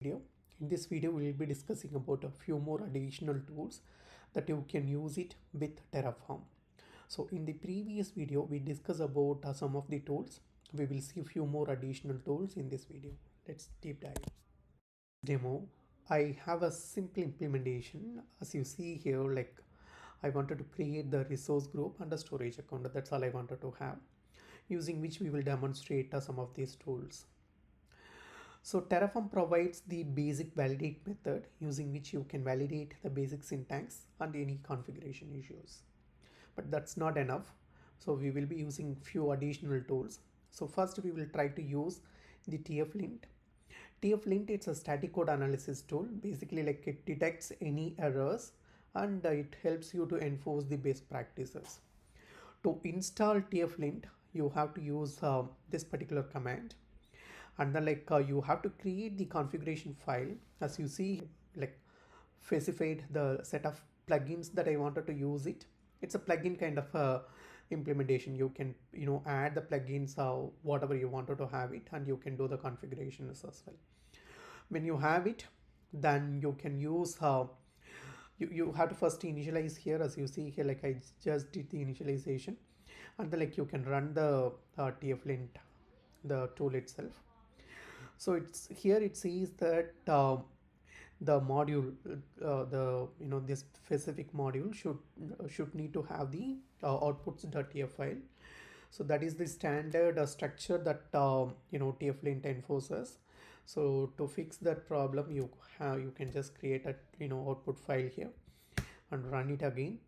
video. In this video, we will be discussing about a few more additional tools that you can use it with Terraform. So in the previous video, we discussed about some of the tools. We will see a few more additional tools in this video. Let's deep dive. Demo. I have a simple implementation. As you see here, like I wanted to create the resource group and a storage account. That's all I wanted to have, using which we will demonstrate some of these tools. So Terraform provides the basic validate method using which you can validate the basic syntax and any configuration issues. But that's not enough. So we will be using few additional tools. So first we will try to use the tflint. Tflint, it's a static code analysis tool. Basically, like it detects any errors and it helps you to enforce the best practices. To install tflint, you have to use this particular command, and then you have to create the configuration file. As you see, like specified the set of plugins that I wanted to use it. It's a plugin kind of implementation. You can add the plugins whatever you wanted to have it, and you can do the configurations as well. When you have it, then you can use you have to first initialize here. As you see here, like I just did the initialization, and then you can run the tflint, the tool itself. So it's here it says that the module, this specific module should need to have the outputs.tf file. So that is the standard structure that tflint enforces. So to fix that problem, you can just create a output file here and run it again.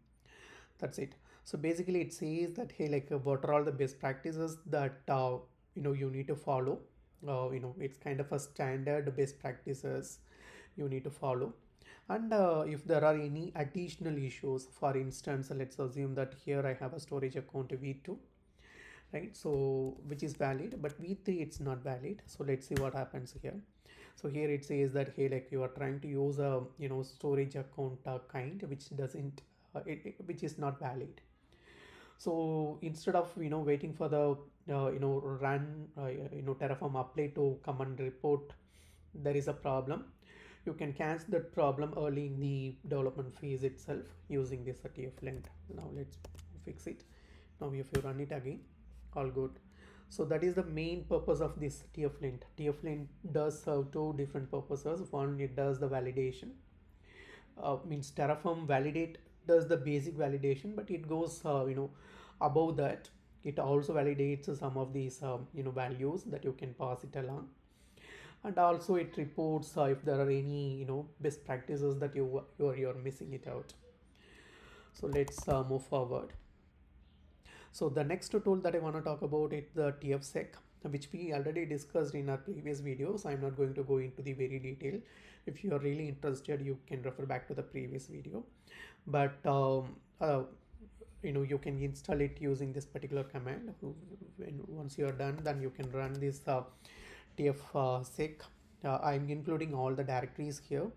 That's it. So basically it says that, hey, what are all the best practices that you need to follow. It's kind of a standard best practices you need to follow. And if there are any additional issues, for instance, let's assume that here I have a storage account v2, right? So which is valid, but v3 it's not valid. So let's see what happens here. So here it says that, hey, you are trying to use a storage account kind which doesn't which is not valid. So instead of waiting for the run Terraform apply to come and report there is a problem, you can catch that problem early in the development phase itself using this tflint. Now let's fix it. Now if you run it again, all good. So that is the main purpose of this tflint. Tflint does serve two different purposes. One, it does the validation, means Terraform validate does the basic validation, but it goes above that. It also validates some of these values that you can pass it along, and also it reports if there are any best practices that you're missing it out. So let's move forward. So the next tool that I want to talk about is the tfsec, which we already discussed in our previous videos. I'm not going to go into the very detail. If you are really interested, you can refer back to the previous video. But you can install it using this particular command. Once you are done, then you can run this tfsec. I'm including all the directories here.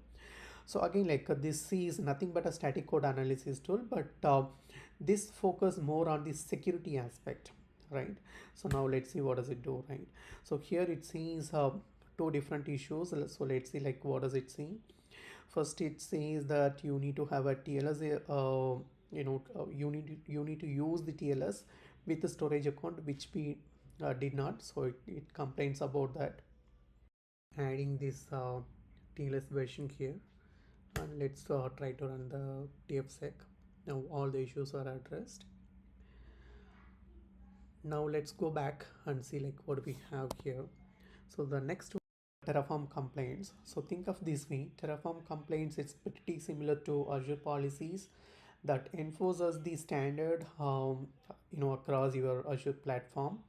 So again, this is nothing but a static code analysis tool, but this focus more on the security aspect, right? So now let's see what does it do, right? So here it sees two different issues. So let's see what does it see. First, it says that you need to have a TLS. You need to use the TLS with the storage account, which we did not. So it complains about that. Adding this TLS version here, and let's try to run the tfsec. Now all the issues are addressed. Now let's go back and see what we have here. So the next one, Terraform compliance. So think of this way, Terraform compliance is pretty similar to Azure policies that enforces the standard across your Azure platform.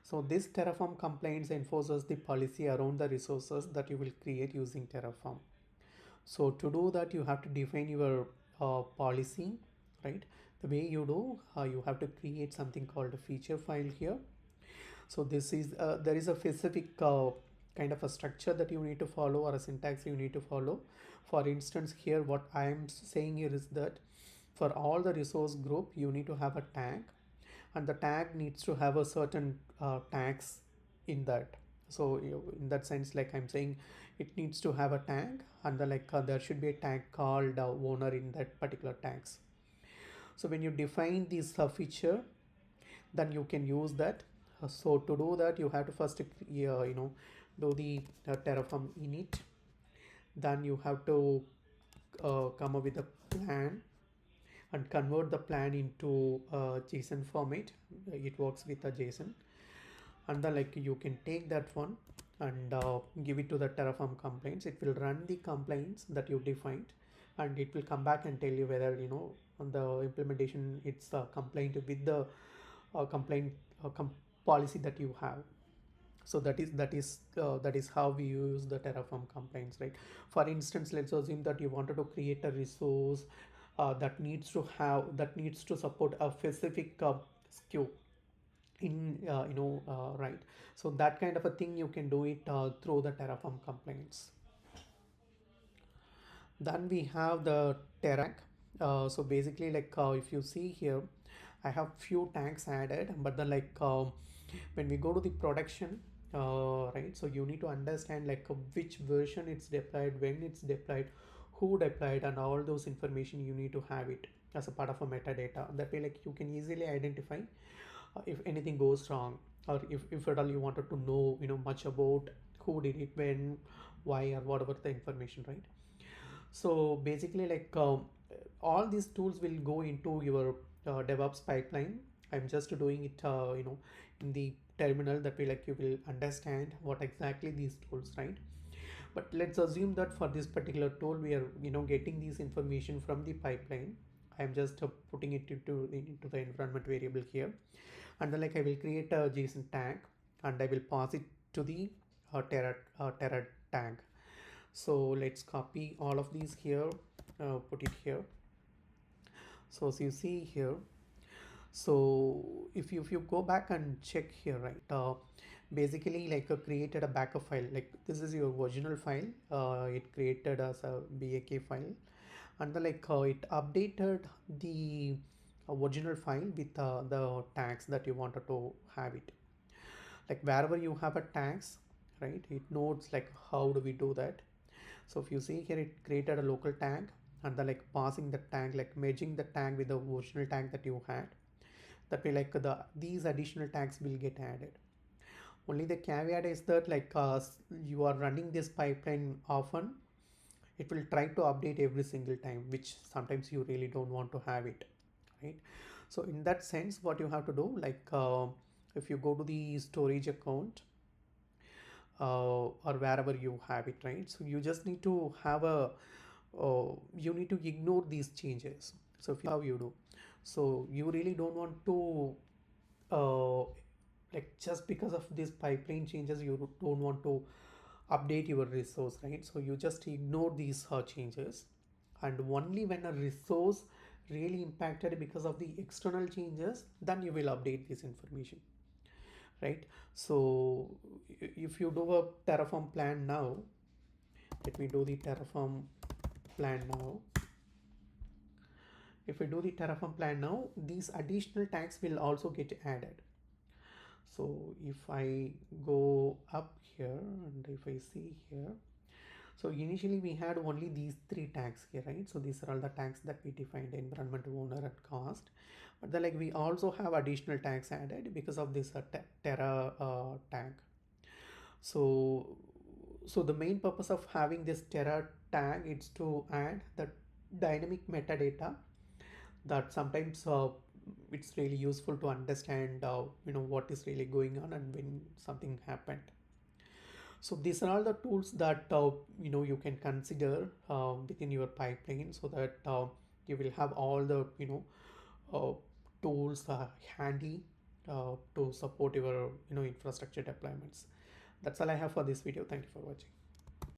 So this Terraform compliance enforces the policy around the resources that you will create using Terraform. So to do that, you have to define your policy, right? The way you do, you have to create something called a feature file here. So this is there is a specific kind of a structure that you need to follow, or a syntax you need to follow. For instance, here what I am saying here is that for all the resource group, you need to have a tag, and the tag needs to have a certain tags in that. So in that sense, like I'm saying, it needs to have a tag, and there should be a tag called owner in that particular tags. So when you define this feature, then you can use that. So to do that, you have to first do the Terraform init. Then you have to come up with a plan and convert the plan into JSON format. It works with a JSON, and then you can take that one and give it to the Terraform compliance. It will run the compliance that you defined, and it will come back and tell you whether on the implementation it's compliant with the complaint policy that you have. So that is how we use the Terraform compliance, right? For instance, let's assume that you wanted to create a resource that needs to support a specific SKU in right. So that kind of a thing you can do it through the Terraform compliance. Then we have the terratag. So basically, if you see here, I have few tags added, but then when we go to the production, right? So you need to understand which version it's deployed, when it's deployed, who deployed, and all those information you need to have it as a part of a metadata. That way, you can easily identify if anything goes wrong, or if at all you wanted to know much about who did it, when, why, or whatever the information, right? So basically, all these tools will go into your DevOps pipeline. I'm just doing it, in the terminal. That way, you will understand what exactly these tools, right? But let's assume that for this particular tool, we are, getting this information from the pipeline. I'm just putting it into the environment variable here, and then I will create a JSON tag, and I will pass it to the Terra tag. So let's copy all of these here, put it here. So as you see here, so if you go back and check here, right, basically created a backup file. This is your original file. It created as a BAK file, and then it updated the original file with the tags that you wanted to have it. Wherever you have a tags, right, it knows how do we do that. So if you see here, it created a local tag, and then passing the tag, merging the tag with the original tag that you had. That way, these additional tags will get added. Only the caveat is that you are running this pipeline often, it will try to update every single time, which sometimes you really don't want to have it, right? So in that sense, what you have to do, if you go to the storage account, or wherever you have it, right? So you just need to have a you need to ignore these changes. So if how you do, so you really don't want to uh, just because of these pipeline changes, you don't want to update your resource, right? So you just ignore these changes, and only when a resource really impacted because of the external changes, then you will update this information, right? So if you do a Terraform plan now, let me do the Terraform plan now. If we do the Terraform plan now, these additional tags will also get added. So if I go up here and if I see here, so initially we had only these three tags here, right? So these are all the tags that we defined: environment, owner, and cost. But then we also have additional tags added because of this Terra tag. So the main purpose of having this Terra tag is to add the dynamic metadata that sometimes it's really useful to understand what is really going on and when something happened. So these are all the tools that you can consider within your pipeline, so that you will have all the uh, tools handy to support your infrastructure deployments. That's all I have for this video. Thank you for watching.